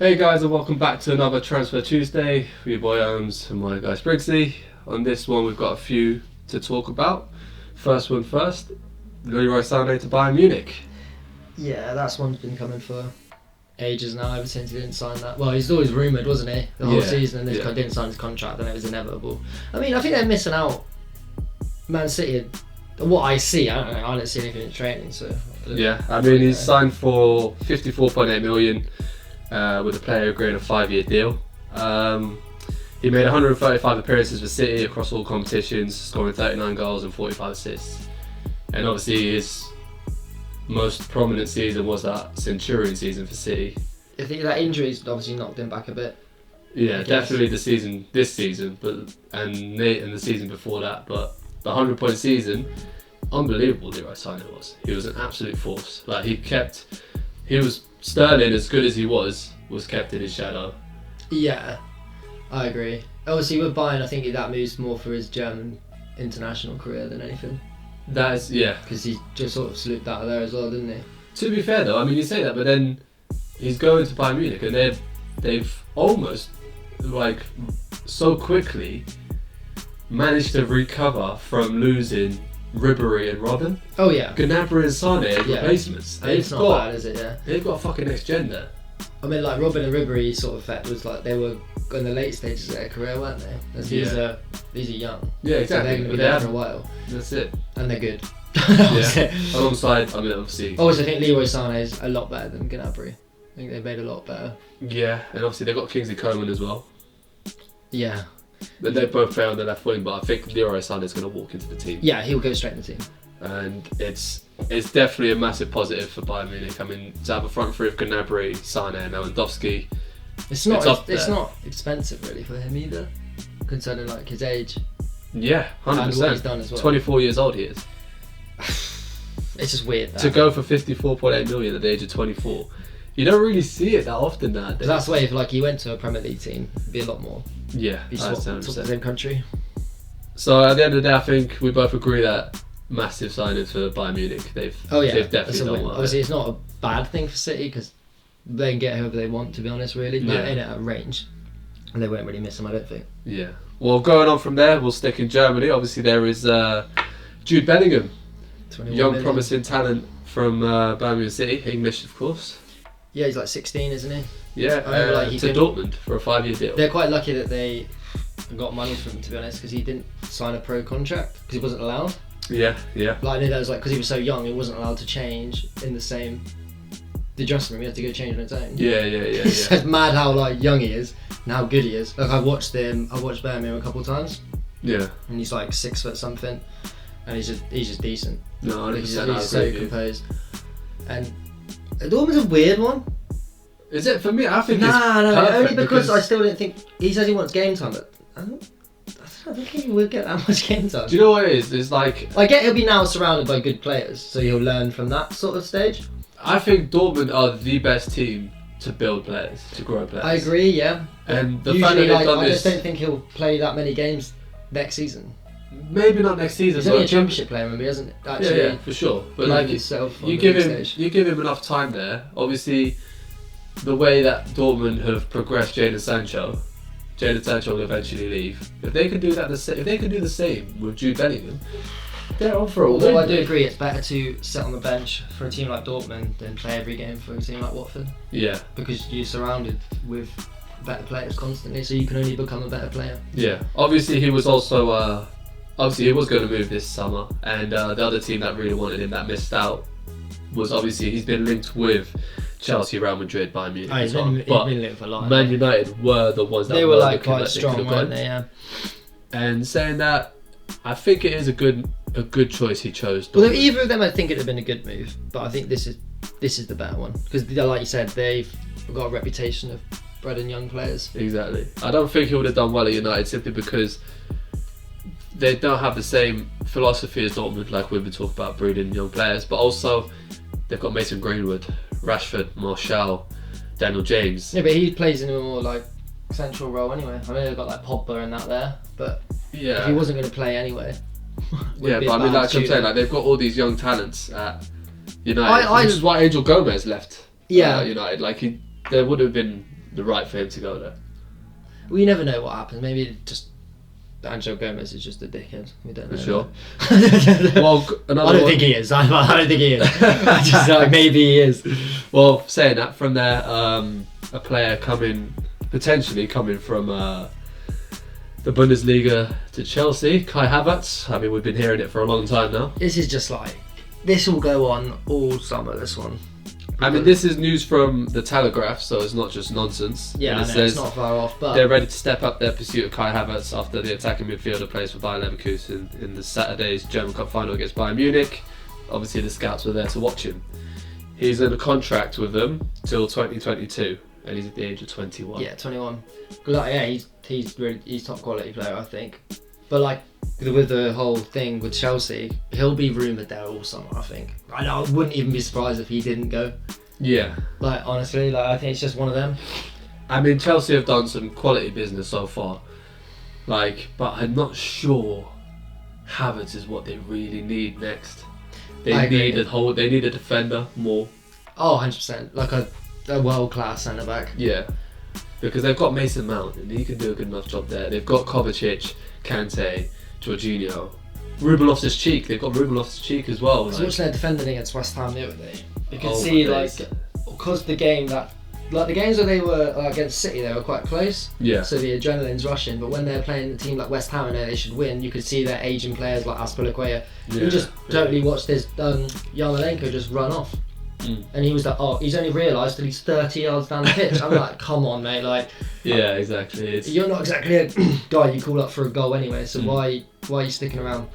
Hey guys, and welcome back to another Transfer Tuesday with your boy Ohms and my guy Spriggsy. On this one, we've got a few to talk about. First one first, Leroy Sané to Bayern Munich. Yeah, that's one's been coming for ages now, ever since he didn't sign that. Well, he's always rumoured, wasn't he? The whole season, and this guy didn't sign his contract, and it was inevitable. I mean, I think they're missing out. Man City, what I see, I don't know, I don't see anything in training, so... Yeah, I mean, he's signed for 54.8 million with a player agreeing a 5-year deal. He made 135 appearances for City across all competitions, scoring 39 goals and 45 assists. And obviously his most prominent season was that Centurion season for City. I think that injury's obviously knocked him back a bit. Yeah, definitely this season, and the season before that. But the 100-point season, unbelievable. Leroy Sané was. He was an absolute force. Like he was Sterling, as good as he was kept in his shadow. Yeah, I agree. Obviously with Bayern, I think that moves more for his German international career than anything. That is, yeah. Because he just sort of slipped out of there as well, didn't he? To be fair though, I mean you say that, but then he's going to Bayern Munich, and they've almost so quickly managed to recover from losing Ribery and Robben. Oh yeah. Gnabry and Sané as replacements. It's not bad, is it? Yeah. They've got a fucking next gen there. I mean, like Robben and Ribery sort of effect was like they were in the late stages of their career, weren't they? These are young. Yeah, exactly. So they're going to be there for a while. That's it. And they're good. Yeah. Alongside, I mean, obviously. Also, I think Leroy Sané is a lot better than Gnabry. I think they've made a lot better. Yeah, and obviously they've got Kingsley Coman as well. Yeah. But they both play on the left wing, but I think Leroy Sané is going to walk into the team. Yeah, he'll go straight in the team. And it's definitely a massive positive for Bayern Munich. I mean, to have a front three of Gnabry, Sané, and Lewandowski. It's not expensive really for him either, considering like his age. Yeah, 100%. And what he's done as well. 24 years old he is. It's just weird. To go for 54.8 million at the age of 24. You don't really see it that often nowadays. That's why if he went to a Premier League team, it'd be a lot more. Yeah, he's the same country. So at the end of the day, I think we both agree that massive signings for Bayern Munich. They've definitely done well. Obviously, it's not a bad thing for City because they can get whoever they want. To be honest, really, they're in at a range, and they won't really miss them. I don't think. Yeah. Well, going on from there, we'll stick in Germany. Obviously, there is Jude Bellingham, young promising talent from Birmingham City, English of course. Yeah, he's like 16, isn't he? Yeah, to Dortment for a 5-year deal. They're quite lucky that they got money from him, to be honest, because he didn't sign a pro contract because he wasn't allowed. Yeah. Like I knew that was because he was so young, he wasn't allowed to change in the dressing room. He had to go change on his own. Yeah. It's mad how young he is and how good he is. Like I've watched Birmingham a couple of times. Yeah. And he's like 6 foot something, and he's just decent. No, he's so composed. And Dortmund's a weird one. Is it for me? I think no, only because I still don't think he says he wants game time, but I don't think he will get that much game time. Do you know what it is? It's like I get he'll be now surrounded by good players, so he'll learn from that sort of stage. I think Dortmund are the best team to build players, to grow players. I agree, yeah. And the fact that they've done this, I just don't think he'll play that many games next season. Maybe not next season. He's only a championship player, remember, he hasn't actually. Yeah, for sure. But you give him enough time there. Obviously, the way that Dortmund have progressed Jadon Sancho will eventually leave. If they can do that, if they can do the same with Jude Bellingham, they're on for a win. Although I do agree, it's better to sit on the bench for a team like Dortmund than play every game for a team like Watford. Yeah. Because you're surrounded with better players constantly, so you can only become a better player. Yeah. Obviously, he was also. He was going to move this summer, and the other team that really wanted him that missed out was obviously he's been linked with Chelsea, Real Madrid, Bayern Munich. He's been linked for a lot. Man United were the ones that they were quite strong, weren't they? Yeah. And saying that, I think it is a good choice he chose. Well, either of them, I think it'd have been a good move, but I think this is the better one because, like you said, they've got a reputation of breeding young players. Exactly. I don't think he would have done well at United simply because they don't have the same philosophy as Dortmund, like we've been talking about breeding young players, but also they've got Mason Greenwood, Rashford, Martial, Daniel James. Yeah, but he plays in a more central role anyway. I mean, they've got Pogba and that there, but if he wasn't going to play anyway. Yeah, but I mean, like I'm saying, they've got all these young talents at United. This is why Angel Gomez left United. There would have been the right for him to go there. Well, you never know what happens. Maybe just Angel Gomez is just a dickhead. We don't know. For sure. Well, I don't think he is. I don't think he is. I just maybe he is. Well, saying that, from there, a player potentially coming from the Bundesliga to Chelsea, Kai Havertz. I mean, we've been hearing it for a long time now. This is just like, this will go on all summer, this one. I mean, this is news from the Telegraph, so it's not just nonsense. Yeah, I know, it's not far off, but they're ready to step up their pursuit of Kai Havertz after the attacking midfielder plays for Bayern Leverkusen in the Saturday's German Cup final against Bayern Munich. Obviously, the scouts were there to watch him. He's in a contract with them till 2022, and he's at the age of 21. Yeah, 21. Like, yeah, he's top quality player, I think. But like, with the whole thing with Chelsea, he'll be rumoured there all summer, I think. I wouldn't even be surprised if he didn't go. Yeah. Like, honestly, I think it's just one of them. I mean, Chelsea have done some quality business so far. Like, but I'm not sure Havertz is what they really need next. They need a defender more. Oh, 100%. Like a world-class centre-back. Yeah. Because they've got Mason Mount, and he can do a good enough job there. They've got Kovacic, Kante, Jorginho, Ruben Loftus-Cheek. They've got Ruben Loftus-Cheek as well. I was watching their defending against West Ham the other day. You could Oh, see, my like, days. because the games where they were against City, they were quite close. Yeah. So the adrenaline's rushing. But when they're playing a team like West Ham and they should win, you could see their aging players like Azpilicueta. Yeah. You just totally watched this Yarmolenko just run off. And he was like, oh, he's only realised that he's 30 yards down the pitch. I'm like, come on, mate. Like, yeah, exactly. you're not exactly a guy you call up for a goal anyway. So why are you sticking around?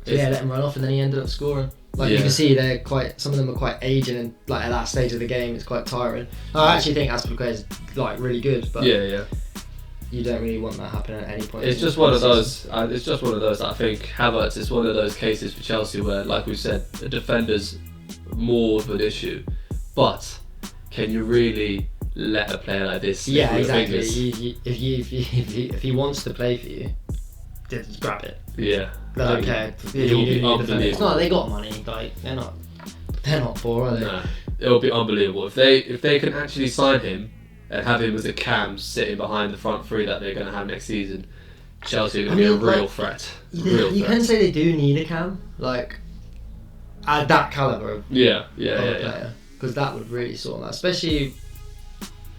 So yeah, let him run off, and then he ended up scoring. Like, you can see some of them are quite aging, and like at that stage of the game, it's quite tiring. I actually think Azpilicueta is like really good, but you don't really want that happening at any point. It's just one of those. It's just one of those. I think Havertz is one of those cases for Chelsea where, like we said, the defenders more of an issue, but can you really let a player like this? Yeah, exactly. If he wants to play for you, just grab it. Yeah. Okay. It's not like they got money. Like they're not poor, are they? No, it'll be unbelievable if they can actually sign him and have him as a cam sitting behind the front three that they're going to have next season. Chelsea are going to be a real threat. You can say they do need a cam, like at that caliber of player, because that would really sort them out, especially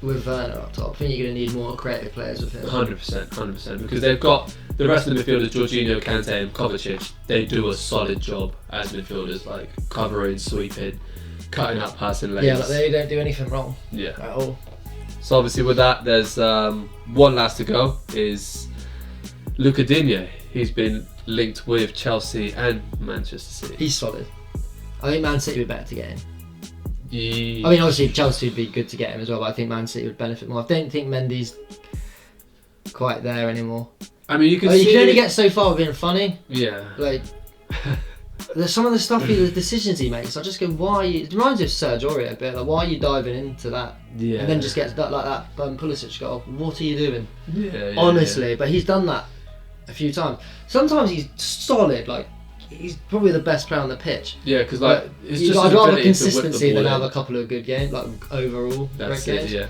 with Werner up top. I think you're going to need more creative players with him. 100%, because they've got the rest of the midfielders, Jorginho, Kante and Kovacic. They do a solid job as midfielders, like covering, sweeping, cutting out passing lanes. Yeah, but they don't do anything wrong. Yeah. At all. So obviously with that, there's one last to go, is Luca Digne. He's been linked with Chelsea and Manchester City. He's solid. I think Man City would be better to get him. Yeah. I mean, obviously Chelsea would be good to get him as well, but I think Man City would benefit more. I don't think Mendy's quite there anymore. I mean, you can you can only get so far with being funny. Yeah. Like, there's some of the stuff, the decisions he makes, I just go, why? It reminds me of Serge Aurier a bit. Like, why are you diving into that? Yeah. And then just gets that like that Pulisic goal. What are you doing? Yeah. Honestly, but he's done that a few times. Sometimes he's solid. Like, he's probably the best player on the pitch. Yeah, because like it's just I'd his rather ability to whip the consistency ball than in. have a couple of good games, like overall. That's great it. games. Yeah.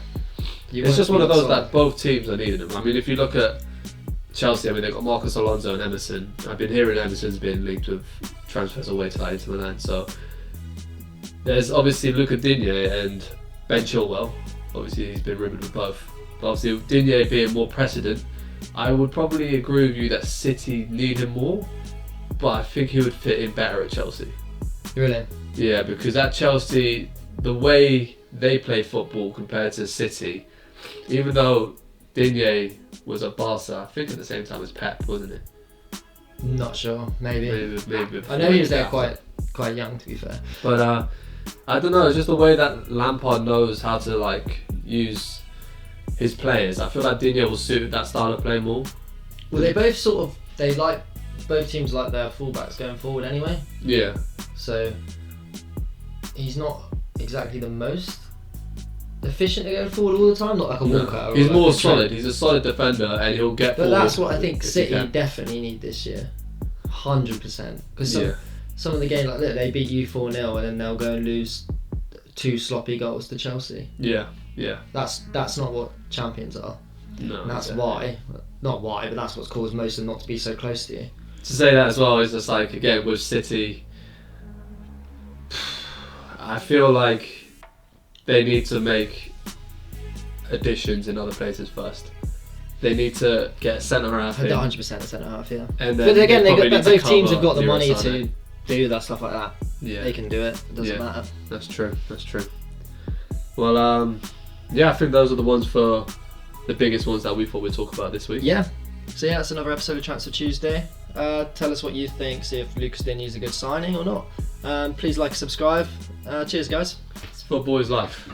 You It's want just to one be of those solid. that both teams are needing them. I mean, if you look at Chelsea, I mean, they've got Marcus Alonso and Emerson. I've been hearing Emerson's been linked with transfers away to Inter Milan. So there's obviously Luca Digne and Ben Chilwell. Obviously, he's been rumoured with both. But obviously, Digne being more precedent, I would probably agree with you that City need him more. But I think he would fit in better at Chelsea. Really? Yeah, because at Chelsea, the way they play football compared to City, even though Digne was at Barca, I think at the same time as Pep, wasn't it? Not sure. Maybe. Maybe I know he was there quite young, to be fair. But I don't know. It's just the way that Lampard knows how to like use his players. I feel like Digne will suit that style of play more. Well, both teams like their fullbacks going forward anyway. Yeah. So he's not exactly the most efficient to go forward all the time. Not like a Walker. Or He's like more a Trent. solid. He's a solid defender, and he'll get But forward. that's what I think if he City can. definitely need this year. 100%. Because Yeah. some of the games, like look, they beat you 4-0 and then they'll go and lose 2 sloppy goals to Chelsea. Yeah. Yeah. That's not what champions are. No. And that's exactly. not why, but that's what's caused most of them not to be so close to you. To say that as well is just like, again, with City, I feel like they need to make additions in other places first. They need to get a centre half in. 100% a centre half, yeah. And then But again, both teams have cover got the money Leroy Sané. to do that stuff like that. Yeah. They can do it. It doesn't matter. That's true. Well, yeah, I think those are the ones for the biggest ones that we thought we'd talk about this week. Yeah. So yeah, that's another episode of Transfer Tuesday. Tell us what you think. See if Lucas Digne is a good signing or not. Please like and subscribe. Cheers, guys. It's football is life.